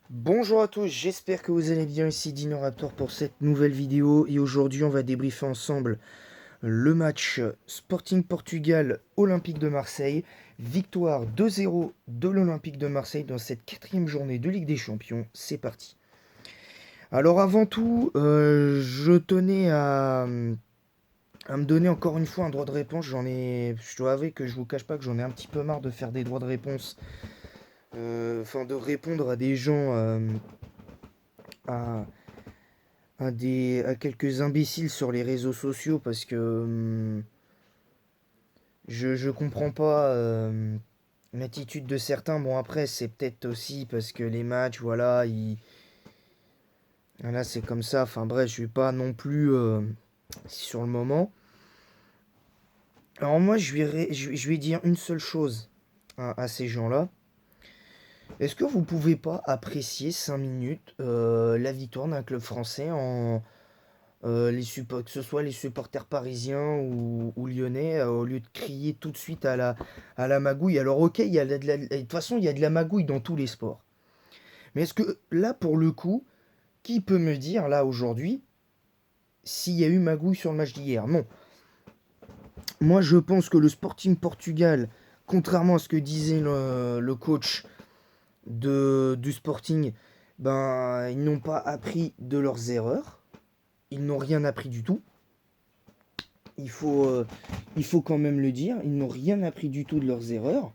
Bonjour à tous, j'espère que vous allez bien, ici Dino pour cette nouvelle vidéo et aujourd'hui on va débriefer ensemble le match Sporting Portugal Olympique de Marseille, victoire 2-0 de l'Olympique de Marseille dans cette quatrième journée de Ligue des Champions, c'est parti. Alors avant tout, je tenais à me donner encore une fois un droit de réponse, je dois avouer que je vous cache pas que j'en ai un petit peu marre de faire des droits de réponse, enfin de répondre à des gens, à à quelques imbéciles sur les réseaux sociaux parce que je comprends pas l'attitude de certains. Bon, après, c'est peut-être aussi parce que les matchs, voilà, voilà, c'est comme ça. Enfin, bref, je suis pas non plus sur le moment. Alors, moi, je vais dire une seule chose à ces gens-là. Est-ce que vous pouvez pas apprécier 5 minutes la victoire d'un club français que ce soit les supporters parisiens ou lyonnais, au lieu de crier tout de suite à la magouille. Alors ok, de toute façon, il y a de la magouille dans tous les sports. Mais est-ce que là, pour le coup, qui peut me dire, là, aujourd'hui, s'il y a eu magouille sur le match d'hier? Non. Moi, je pense que le Sporting Portugal, contrairement à ce que disait le coach du Sporting, ben, ils n'ont pas appris de leurs erreurs. Ils n'ont rien appris du tout. il faut, euh, il faut quand même le dire, ils n'ont rien appris du tout de leurs erreurs.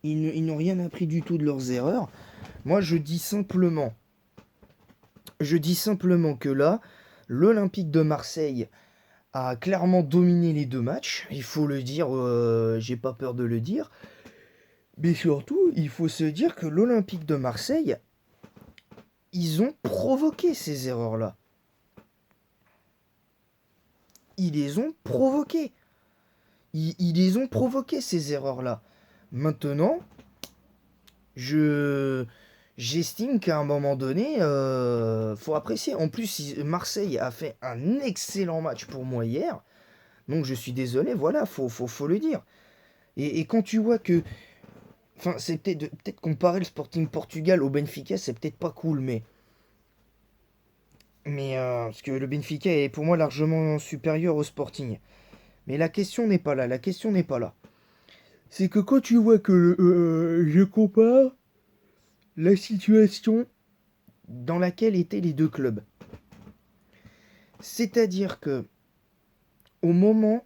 Ils n'ont rien appris du tout de leurs erreurs. Moi, je dis simplement que là, l'Olympique de Marseille a clairement dominé les deux matchs. Il faut le dire, j'ai pas peur de le dire. Mais surtout, il faut se dire que l'Olympique de Marseille, ils ont provoqué ces erreurs-là. Ils les ont provoquées. Ils les ont provoquées, ces erreurs-là. Maintenant, je j'estime qu'à un moment donné, faut apprécier. En plus, Marseille a fait un excellent match pour moi hier. Donc je suis désolé, voilà, faut le dire. Et quand tu vois que... Enfin, c'est peut-être comparer le Sporting Portugal au Benfica, c'est peut-être pas cool, parce que le Benfica est pour moi largement supérieur au Sporting. Mais la question n'est pas là, la question n'est pas là. C'est que quand tu vois que je compare la situation dans laquelle étaient les deux clubs. C'est-à-dire que au moment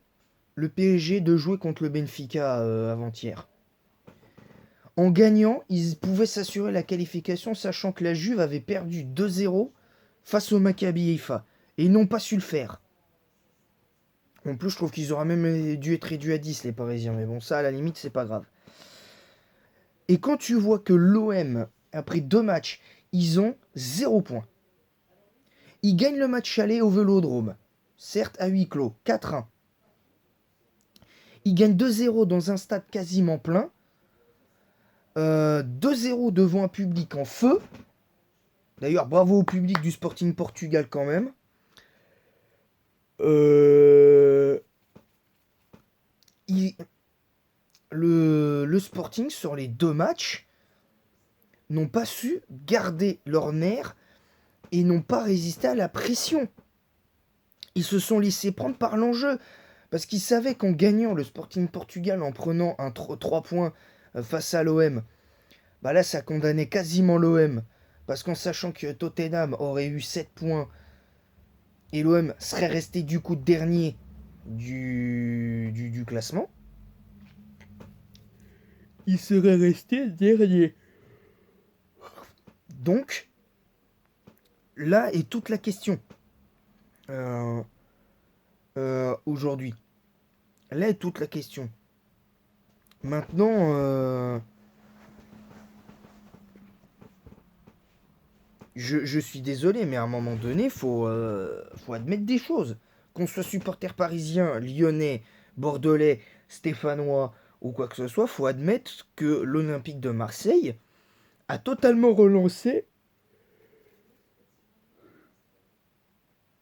le PSG de jouer contre le Benfica avant-hier, en gagnant, ils pouvaient s'assurer la qualification, sachant que la Juve avait perdu 2-0 face au Maccabi Haïfa et ils n'ont pas su le faire. En plus, je trouve qu'ils auraient même dû être réduits à 10 les Parisiens, mais bon, ça à la limite, c'est pas grave. Et quand tu vois que l'OM, après deux matchs, ils ont 0 points. Ils gagnent le match aller au Vélodrome, certes à huis clos, 4-1. Ils gagnent 2-0 dans un stade quasiment plein. 2-0 devant un public en feu. D'ailleurs, bravo au public du Sporting Portugal quand même. Euh, il- le Sporting, sur les deux matchs, n'ont pas su garder leur nerf et n'ont pas résisté à la pression. Ils se sont laissés prendre par l'enjeu. Parce qu'ils savaient qu'en gagnant le Sporting Portugal, en prenant un 3 points face à l'OM, bah là, ça condamnait quasiment l'OM. Parce qu'en sachant que Tottenham aurait eu 7 points et l'OM serait resté du coup dernier du classement, il serait resté dernier. Donc, là est toute la question euh, aujourd'hui. Là est toute la question. Maintenant, je suis désolé, mais à un moment donné, faut admettre des choses. Qu'on soit supporter parisien, lyonnais, bordelais, stéphanois ou quoi que ce soit, faut admettre que l'Olympique de Marseille a totalement relancé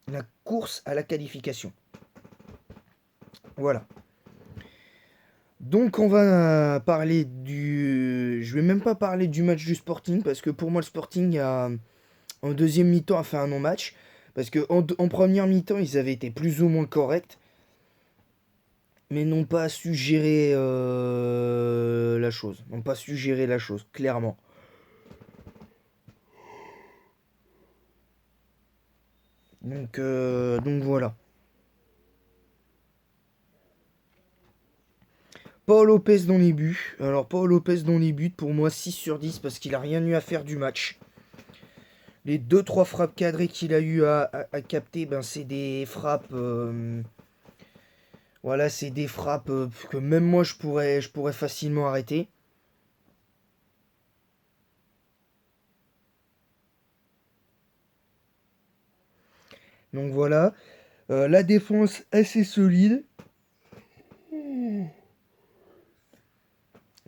la course à la qualification. Voilà. Donc on va parler je vais même pas parler du match du Sporting, parce que pour moi, le Sporting, en deuxième mi-temps, a fait un non-match. Parce que en première mi-temps, ils avaient été plus ou moins corrects, mais n'ont pas su gérer la chose. N'ont pas su gérer la chose, clairement. Donc voilà. Paul Lopez dans les buts. Alors, Paul Lopez dans les buts, pour moi, 6 sur 10 parce qu'il a rien eu à faire du match. Les deux trois frappes cadrées qu'il a eu à capter, ben, c'est des frappes. Voilà, c'est des frappes que même moi je pourrais facilement arrêter. Donc voilà. La défense assez solide.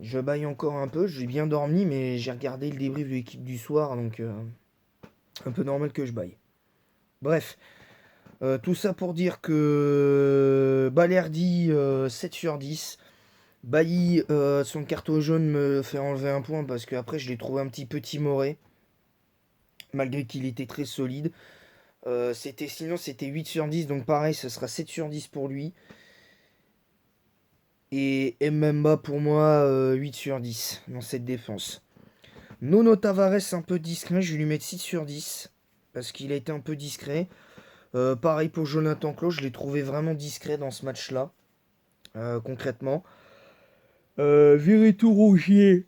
Je baille encore un peu, j'ai bien dormi, mais j'ai regardé le débrief de l'équipe du soir, donc un peu normal que je baille. Bref, tout ça pour dire que Balerdi 7 sur 10. Bailly, son carton jaune me fait enlever un point parce qu'après je l'ai trouvé un petit peu timoré, malgré qu'il était très solide. Sinon c'était 8 sur 10, donc pareil, ce sera 7 sur 10 pour lui. Et Mbemba pour moi 8 sur 10 dans cette défense. Nono Tavares un peu discret, je vais lui mettre 6 sur 10 parce qu'il a été un peu discret. Pareil pour Jonathan Klaus, je l'ai trouvé vraiment discret dans ce match-là, concrètement. Verretou Rougier.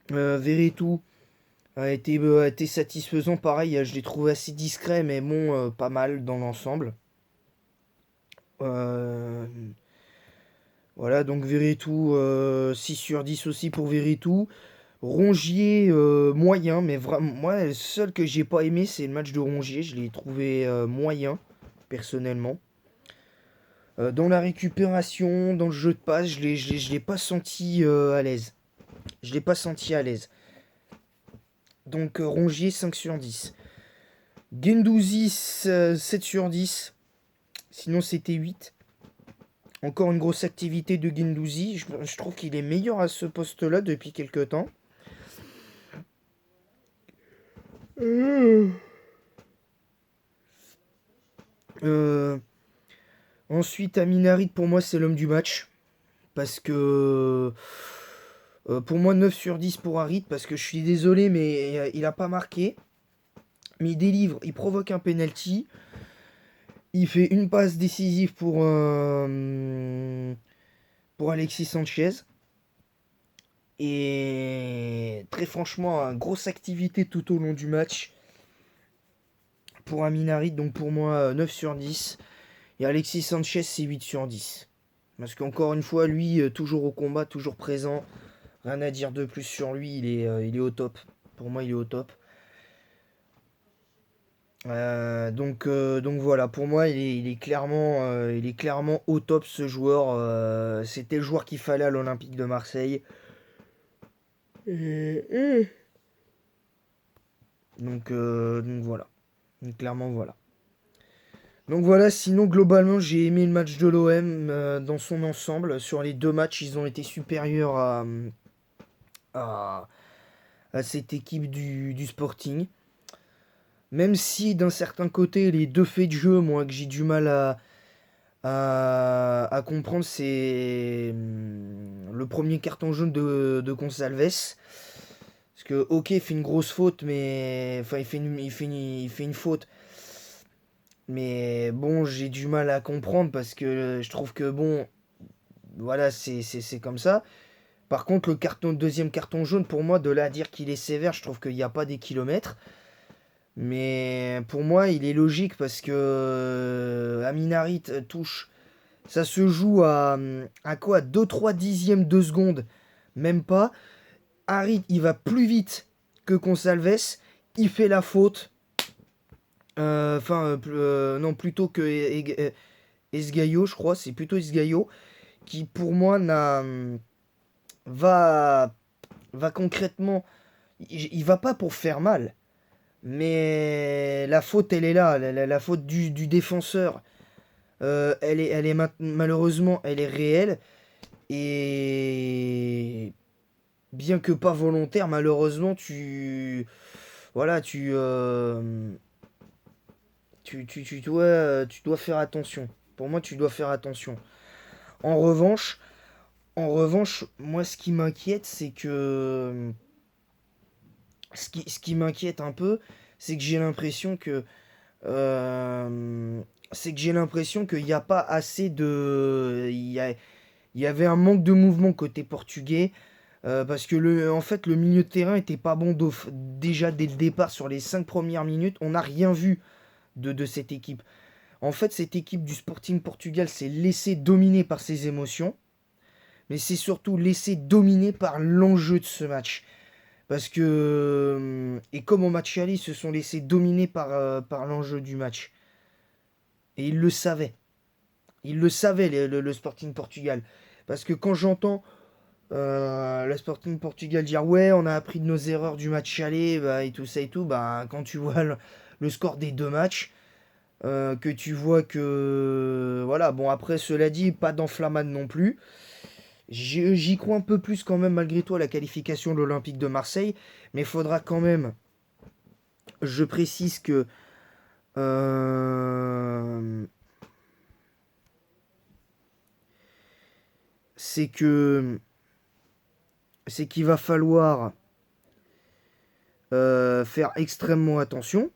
Verretou a été satisfaisant, pareil, je l'ai trouvé assez discret, mais bon, pas mal dans l'ensemble. Euh, voilà, donc Verretou, 6 sur 10 aussi pour Verretou. Rongier, moyen, mais vraiment, moi, le seul que j'ai pas aimé, c'est le match de Rongier. Je l'ai trouvé moyen, personnellement. Dans la récupération, dans le jeu de passe, je l'ai pas senti à l'aise. Je l'ai pas senti à l'aise. Donc Rongier, 5 sur 10. Guendouzi, 7 sur 10. Sinon, c'était 8. Encore une grosse activité de Guendouzi. Je trouve qu'il est meilleur à ce poste-là depuis quelques temps. Euh, Ensuite, Aminarit, pour moi, c'est l'homme du match. Parce que... pour moi, 9 sur 10 pour Harit. Parce que je suis désolé, mais il a pas marqué. Mais il délivre, il provoque un penalty. Il fait une passe décisive pour Alexis Sanchez. Et très franchement, grosse activité tout au long du match pour Aminarit. Donc pour moi, 9 sur 10. Et Alexis Sanchez, c'est 8 sur 10. Parce qu'encore une fois, lui, toujours au combat, toujours présent. Rien à dire de plus sur lui, il est au top. Pour moi, il est au top. Donc voilà, pour moi, il est clairement au top ce joueur. C'était le joueur qu'il fallait à l'Olympique de Marseille. Donc voilà. Donc, clairement, voilà. Donc voilà, sinon globalement j'ai aimé le match de l'OM dans son ensemble. Sur les deux matchs, ils ont été supérieurs à, à cette équipe du Sporting. Même si d'un certain côté, les deux faits de jeu, moi, que j'ai du mal à comprendre, c'est le premier carton jaune de Gonçalves. Parce que, ok, il fait une grosse faute, mais. Enfin, il fait une faute. Mais bon, j'ai du mal à comprendre parce que je trouve que, bon, voilà, c'est comme ça. Par contre, deuxième carton jaune, pour moi, de là à dire qu'il est sévère, je trouve qu'il n'y a pas des kilomètres. Mais pour moi, il est logique parce que Aminarit touche. Ça se joue à quoi? 2-3 dixièmes de seconde. Même pas. Harit, il va plus vite que Consalves. Il fait la faute. Non, plutôt que Esgaio, je crois. C'est plutôt Esgaio qui, pour moi, va, va concrètement. Il va pas pour faire mal. Mais la faute, elle est là. La faute du défenseur. Malheureusement, elle est réelle. Et bien que pas volontaire, malheureusement, voilà, tu dois faire attention. Pour moi, tu dois faire attention. En revanche, moi, ce qui m'inquiète, c'est que ce qui m'inquiète un peu, c'est que j'ai l'impression que euh, j'ai l'impression qu'il n'y a pas assez de, il y avait un manque de mouvement côté portugais. Parce que en fait, le milieu de terrain était pas bon déjà dès le départ sur les 5 premières minutes. On n'a rien vu de cette équipe. En fait, cette équipe du Sporting Portugal s'est laissée dominer par ses émotions, mais c'est surtout laissé dominer par l'enjeu de ce match. Parce que, et comme au match aller, ils se sont laissés dominer par l'enjeu du match. Et ils le savaient. Ils le savaient, le Sporting Portugal. Parce que quand j'entends le Sporting Portugal dire ouais, on a appris de nos erreurs du match aller bah, et tout ça et tout, bah, quand tu vois le score des deux matchs, que tu vois que. Voilà, bon, après, cela dit, pas d'enflammade non plus. J'y crois un peu plus quand même, malgré tout, à la qualification de l'Olympique de Marseille. Mais il faudra quand même. Je précise que. euh, c'est que. C'est qu'il va falloir faire extrêmement attention.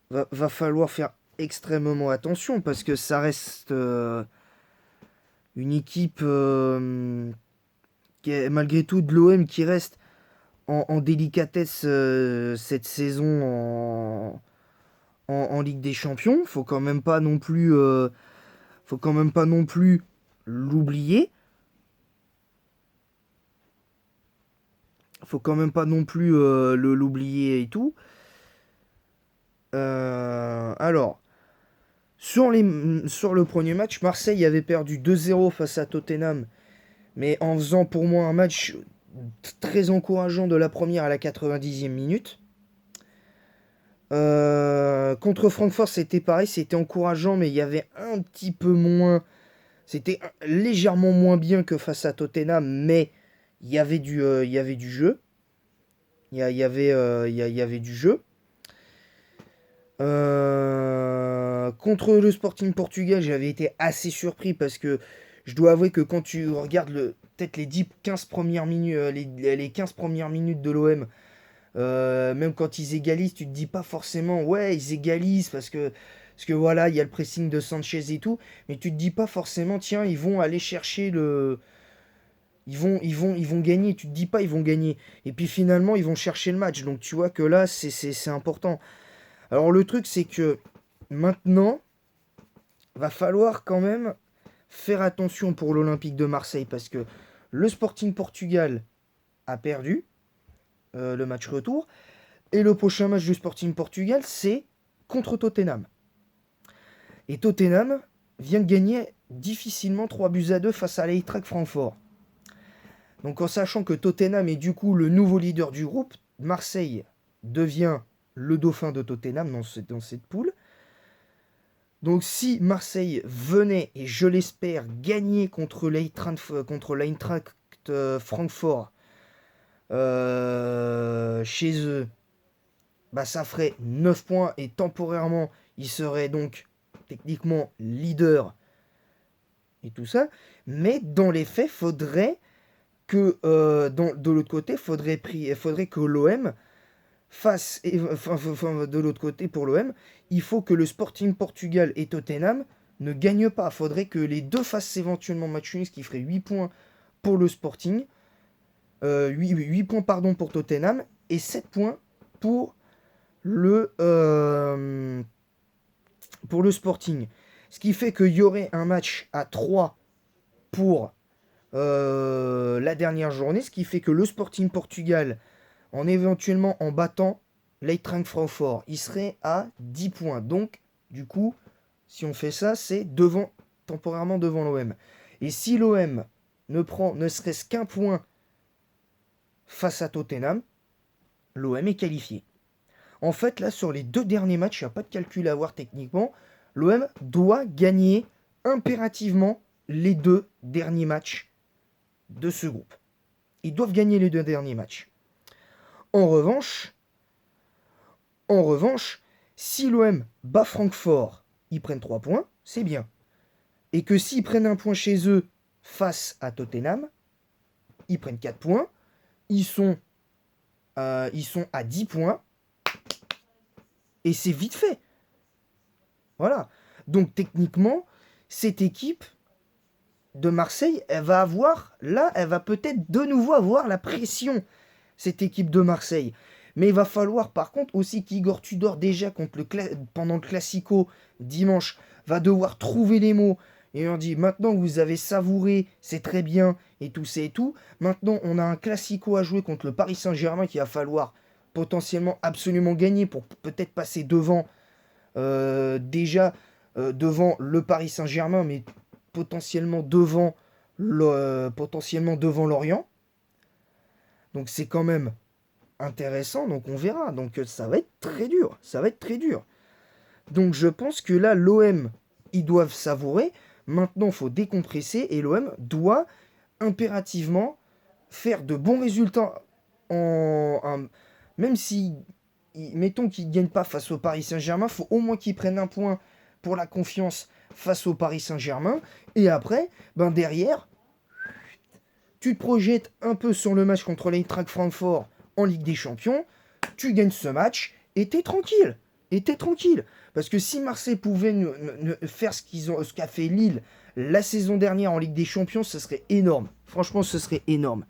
Va falloir faire extrêmement attention parce que ça reste une équipe qui est malgré tout de l'OM qui reste en délicatesse cette saison en Ligue des Champions. Faut quand même pas non plus l'oublier. Faut quand même pas non plus l'oublier et tout. Alors, sur le premier match, Marseille avait perdu 2-0 face à Tottenham, mais en faisant pour moi un match très encourageant de la première à la 90e minute. Contre Francfort, c'était pareil, c'était encourageant, mais il y avait un petit peu moins. C'était légèrement moins bien que face à Tottenham, mais il y avait du jeu. Il y avait du jeu. Contre le Sporting Portugal, j'avais été assez surpris parce que je dois avouer que quand tu regardes peut-être les 10-15 premières minutes, les 15 premières minutes de l'OM, même quand ils égalisent, tu te dis pas forcément, ouais, ils égalisent parce que voilà, il y a le pressing de Sanchez et tout, mais tu te dis pas forcément, tiens, ils vont aller chercher ils vont gagner. Tu te dis pas, ils vont gagner. Et puis finalement, ils vont chercher le match. Donc tu vois que là, c'est important. Alors le truc, c'est que maintenant, va falloir quand même faire attention pour l'Olympique de Marseille parce que le Sporting Portugal a perdu le match retour. Et le prochain match du Sporting Portugal, c'est contre Tottenham. Et Tottenham vient de gagner difficilement 3-2 face à l'Eintracht Francfort. Donc en sachant que Tottenham est du coup le nouveau leader du groupe, Marseille devient le dauphin de Tottenham dans cette poule. Donc si Marseille venait, et je l'espère, gagner contre l'Eintracht Francfort chez eux, bah ça ferait 9 points et temporairement, ils seraient donc techniquement leader et tout ça. Mais dans les faits, faudrait que de l'autre côté, faudrait que l'OM fasse, enfin, de l'autre côté pour l'OM, il faut que le Sporting Portugal et Tottenham ne gagnent pas. Faudrait que les deux fassent éventuellement match nul, ce qui ferait 8 points pour le Sporting, 8 points pardon, pour Tottenham et 7 points pour pour le Sporting. Ce qui fait qu'il y aurait un match à 3 pour la dernière journée, ce qui fait que le Sporting Portugal, en battant l'Eintracht Francfort, il serait à 10 points. Donc, du coup, si on fait ça, c'est temporairement devant l'OM. Et si l'OM ne prend ne serait-ce qu'un point face à Tottenham, l'OM est qualifié. En fait, là, sur les 2 derniers matchs, il n'y a pas de calcul à avoir techniquement. L'OM doit gagner impérativement les 2 derniers matchs de ce groupe. Ils doivent gagner les 2 derniers matchs. En revanche, si l'OM bat Francfort, ils prennent 3 points, c'est bien. Et que s'ils prennent un point chez eux face à Tottenham, ils prennent 4 points. Ils sont à 10 points. Et c'est vite fait. Voilà. Donc techniquement, cette équipe de Marseille, elle va peut-être de nouveau avoir la pression, cette équipe de Marseille. Mais il va falloir par contre aussi qu'Igor Tudor, déjà pendant le Classico dimanche, va devoir trouver les mots. Et on dit, maintenant vous avez savouré, c'est très bien, et tout, c'est tout. Maintenant, on a un Classico à jouer contre le Paris Saint-Germain qu'il va falloir potentiellement absolument gagner pour peut-être passer devant, devant le Paris Saint-Germain, mais potentiellement devant Lorient. Donc c'est quand même intéressant, donc on verra. Donc ça va être très dur, Donc je pense que là, l'OM, ils doivent savourer. Maintenant, il faut décompresser et l'OM doit impérativement faire de bons résultats. Même si, mettons qu'ils ne gagnent pas face au Paris Saint-Germain, il faut au moins qu'ils prennent un point pour la confiance face au Paris Saint-Germain. Et après, derrière, tu te projettes un peu sur le match contre l'Eintracht Francfort en Ligue des Champions. Tu gagnes ce match et t'es tranquille. Parce que si Marseille pouvait faire ce qu'a fait Lille la saison dernière en Ligue des Champions, ce serait énorme. Franchement, ce serait énorme.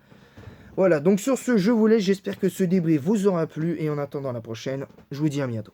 Voilà, donc sur ce, je vous laisse. J'espère que ce débrief vous aura plu. Et en attendant la prochaine, je vous dis à bientôt.